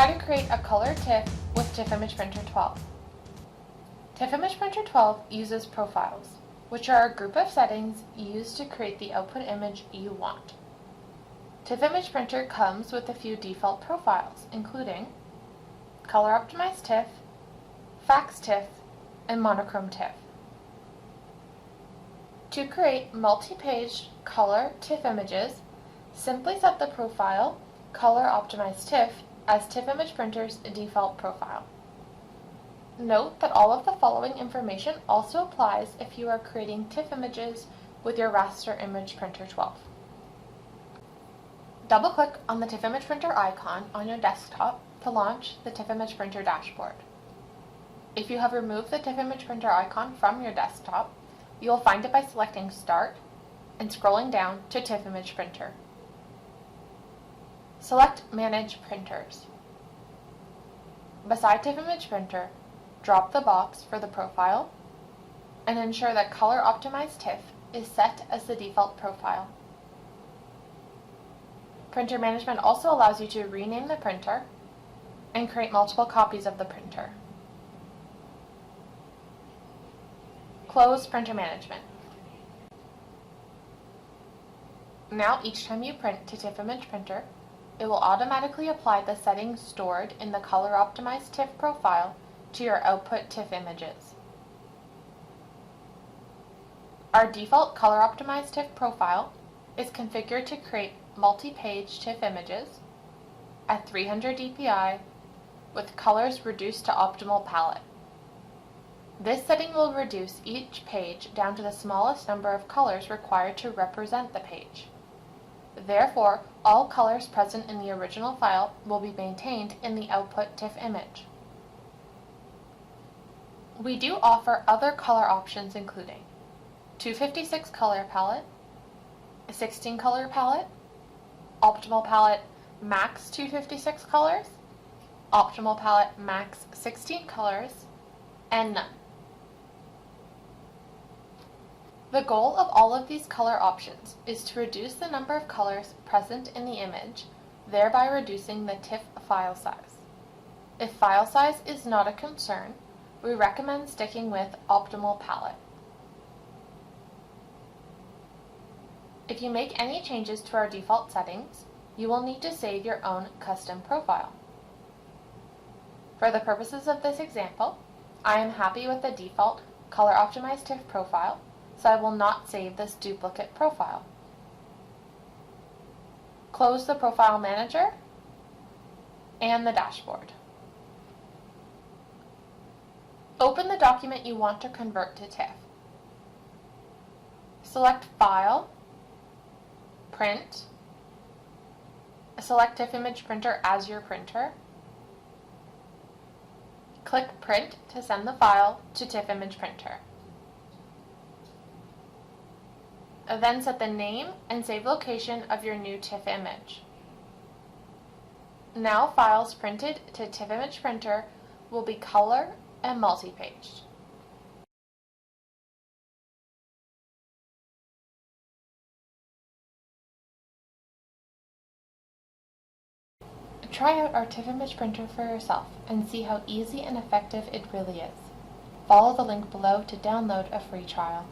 How to create a color TIFF with TIFF Image Printer 12. TIFF Image Printer 12 uses profiles, which are a group of settings used to create the output image you want. TIFF Image Printer comes with a few default profiles, including Color Optimized TIFF, Fax TIFF, and Monochrome TIFF. To create multi-page color TIFF images, simply set the profile Color Optimized TIFF as TIFF Image Printer's default profile. Note that all of the following information also applies if you are creating TIFF images with your Raster Image Printer 12. Double-click on the TIFF Image Printer icon on your desktop to launch the TIFF Image Printer dashboard. If you have removed the TIFF Image Printer icon from your desktop, you will find it by selecting Start and scrolling down to TIFF Image Printer. Select Manage Printers. Beside TIFF Image Printer, drop the box for the profile and ensure that Color Optimized TIFF is set as the default profile. Printer management also allows you to rename the printer and create multiple copies of the printer. Close Printer Management. Now each time you print to TIFF Image Printer, it will automatically apply the settings stored in the Color Optimized TIFF profile to your output TIFF images. Our default Color Optimized TIFF profile is configured to create multi-page TIFF images at 300 dpi with colors reduced to optimal palette. This setting will reduce each page down to the smallest number of colors required to represent the page. Therefore, all colors present in the original file will be maintained in the output TIFF image. We do offer other color options including 256 color palette, a 16 color palette, optimal palette max 256 colors, optimal palette max 16 colors, and none. The goal of all of these color options is to reduce the number of colors present in the image, thereby reducing the TIFF file size. If file size is not a concern, we recommend sticking with optimal palette. If you make any changes to our default settings, you will need to save your own custom profile. For the purposes of this example, I am happy with the default Color Optimized TIFF profile, so I will not save this duplicate profile. Close the Profile Manager and the dashboard. Open the document you want to convert to TIFF. Select File, Print, select TIFF Image Printer as your printer, click Print to send the file to TIFF Image Printer. Then set the name and save location of your new TIFF image. Now files printed to TIFF Image Printer will be color and multi-paged. Try out our TIFF Image Printer for yourself and see how easy and effective it really is. Follow the link below to download a free trial.